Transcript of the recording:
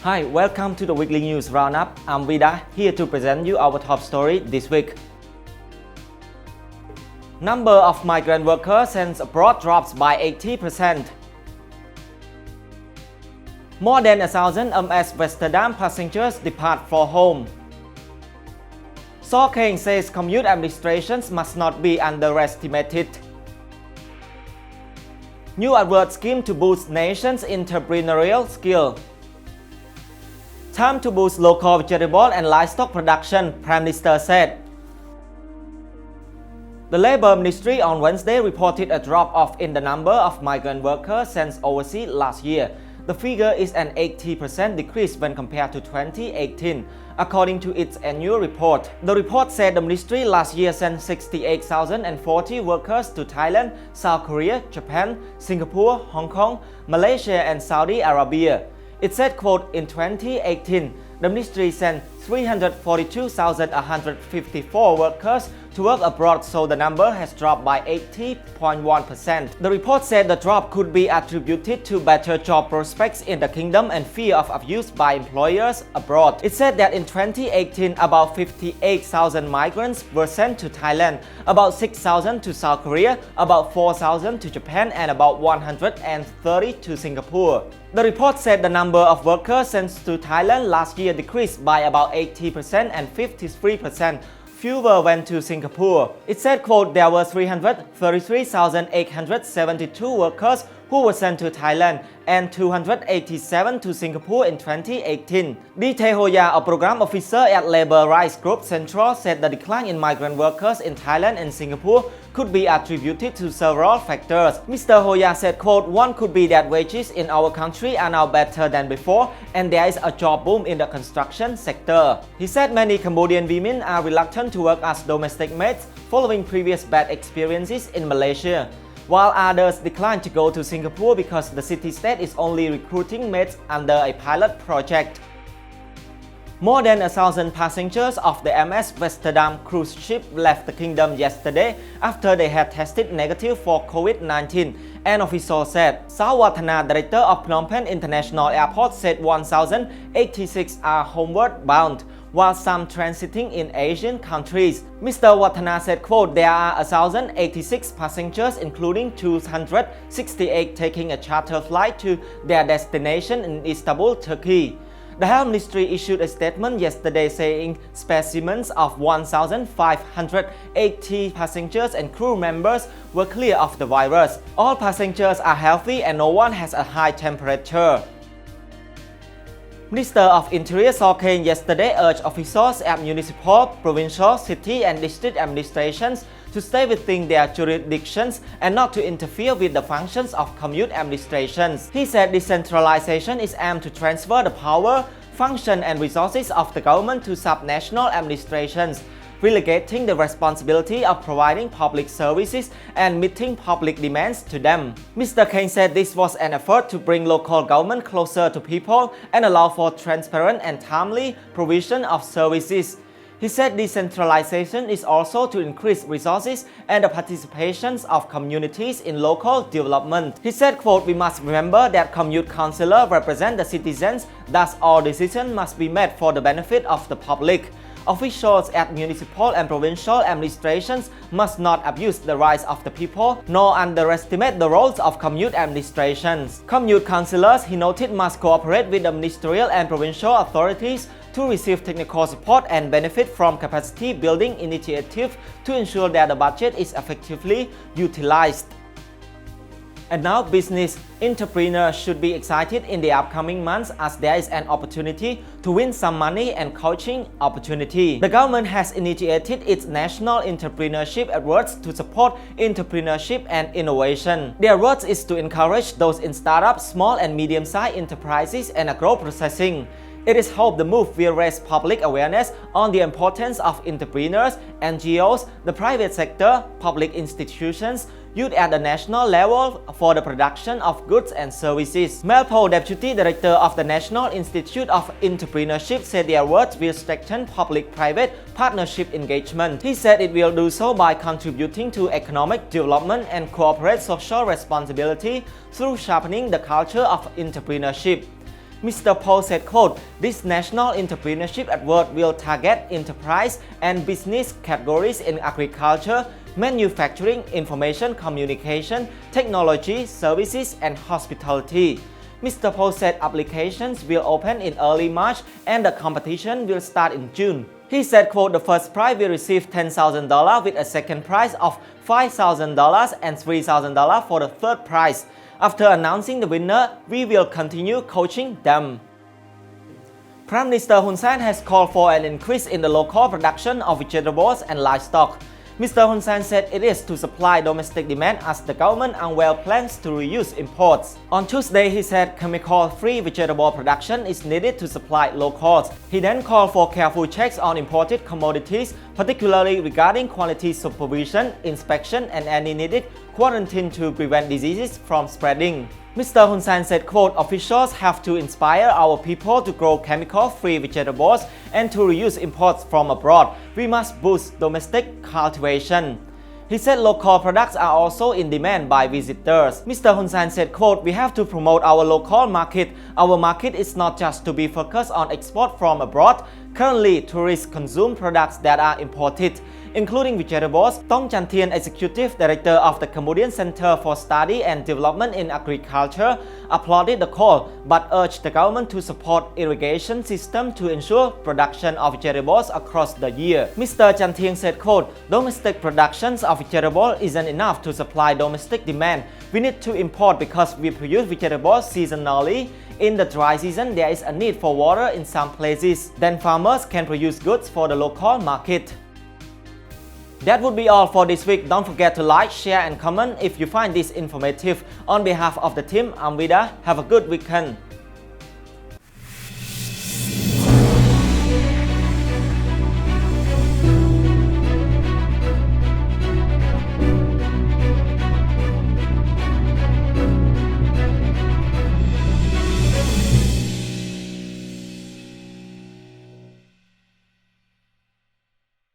Hi, welcome to the weekly news Roundup. I'm Vida, here to present you our top story this week. Number of migrant workers sent abroad drops by 80%. More than 1,000 MS Amsterdam passengers depart for home. Kane says commute administrations must not be underestimated. New award scheme to boost nation's entrepreneurial skill. Time to boost local vegetable and livestock production, Prime Minister said. The Labour Ministry on Wednesday reported a drop-off in the number of migrant workers sent overseas last year. The figure is an 80% decrease when compared to 2018, according to its annual report. The report said the ministry last year sent 68,040 workers to Thailand, South Korea, Japan, Singapore, Hong Kong, Malaysia and Saudi Arabia. It said, quote, in 2018, the ministry sent 342,154 workers to work abroad, so the number has dropped by 80.1%. The report said the drop could be attributed to better job prospects in the kingdom and fear of abuse by employers abroad. It said that in 2018, about 58,000 migrants were sent to Thailand, about 6,000 to South Korea, about 4,000 to Japan, and about 130 to Singapore. The report said the number of workers sent to Thailand last year decreased by about 80% and 53% fewer went to Singapore. It said, quote, there were 333,872 workers who were sent to Thailand and 287 to Singapore in 2018. Di Hoya, a program officer at Labour Rights Group Central, said the decline in migrant workers in Thailand and Singapore could be attributed to several factors. Mr. Hoya said, quote, one could be that wages in our country are now better than before and there is a job boom in the construction sector. He said many Cambodian women are reluctant to work as domestic maids following previous bad experiences in Malaysia, while others decline to go to Singapore because the city-state is only recruiting maids under a pilot project. More than 1,000 passengers of the MS Amsterdam cruise ship left the kingdom yesterday after they had tested negative for COVID-19, an official said. Sawatana, director of Phnom Penh International Airport, said 1,086 are homeward bound, while some transiting in Asian countries. Mr. Watana said, quote, there are 1,086 passengers, including 268 taking a charter flight to their destination in Istanbul, Turkey. The Health Ministry issued a statement yesterday saying specimens of 1,580 passengers and crew members were clear of the virus. All passengers are healthy and no one has a high temperature. Minister of Interior Kane yesterday urged officials at municipal, provincial, city and district administrations to stay within their jurisdictions and not to interfere with the functions of commune administrations. He said decentralization is aimed to transfer the power, function and resources of the government to subnational administrations, relegating the responsibility of providing public services and meeting public demands to them. Mr. Kane said this was an effort to bring local government closer to people and allow for transparent and timely provision of services. He said decentralization is also to increase resources and the participations of communities in local development. He said, quote, we must remember that commune councillors represent the citizens, thus all decisions must be made for the benefit of the public. Officials at municipal and provincial administrations must not abuse the rights of the people, nor underestimate the roles of commune administrations. Commune councillors, he noted, must cooperate with the ministerial and provincial authorities to receive technical support and benefit from capacity building initiatives to ensure that the budget is effectively utilized. And now business entrepreneurs should be excited in the upcoming months as there is an opportunity to win some money and coaching opportunity. The government has initiated its National Entrepreneurship Awards to support entrepreneurship and innovation. The awards is to encourage those in startups, small and medium-sized enterprises and agro-processing. It is hoped the move will raise public awareness on the importance of entrepreneurs, NGOs, the private sector, public institutions, youth at the national level for the production of goods and services. Melpo, Deputy Director of the National Institute of Entrepreneurship, said the awards will strengthen public-private partnership engagement. He said it will do so by contributing to economic development and corporate social responsibility through sharpening the culture of entrepreneurship. Mr. Paul said, quote, "This national entrepreneurship award will target enterprise and business categories in agriculture, manufacturing, information communication, technology, services, and hospitality." Mr. Paul said applications will open in early March and the competition will start in June. He said, quote, "The first prize will receive $10,000 with a second prize of $5,000 and $3,000 for the third prize. After announcing the winner, we will continue coaching them." Prime Minister Hun Sen has called for an increase in the local production of vegetables and livestock. Mr. Hun Sen said it is to supply domestic demand as the government unveiled plans to reduce imports. On Tuesday, he said chemical-free vegetable production is needed to supply locals. He then called for careful checks on imported commodities, particularly regarding quality supervision, inspection, and any needed quarantine to prevent diseases from spreading. Mr. Hun Sen said, quote, "Officials have to inspire our people to grow chemical-free vegetables and to reduce imports from abroad. We must boost domestic cultivation." He said local products are also in demand by visitors. Mr. Hun Sen said, quote, "We have to promote our local market. Our market is not just to be focused on export from abroad. Currently, tourists consume products that are imported, including vegetables." Tong Chan Thien, Executive Director of the Cambodian Center for Study and Development in Agriculture, applauded the call, but urged the government to support irrigation system to ensure production of vegetables across the year. Mr. Chan Thien said, quote, "Domestic productions of vegetables isn't enough to supply domestic demand. We need to import because we produce vegetables seasonally. In the dry season, there is a need for water in some places. Then farmers can produce goods for the local market." That would be all for this week. Don't forget to like, share, and comment if you find this informative. On behalf of the team, I'm Vida. Have a good weekend.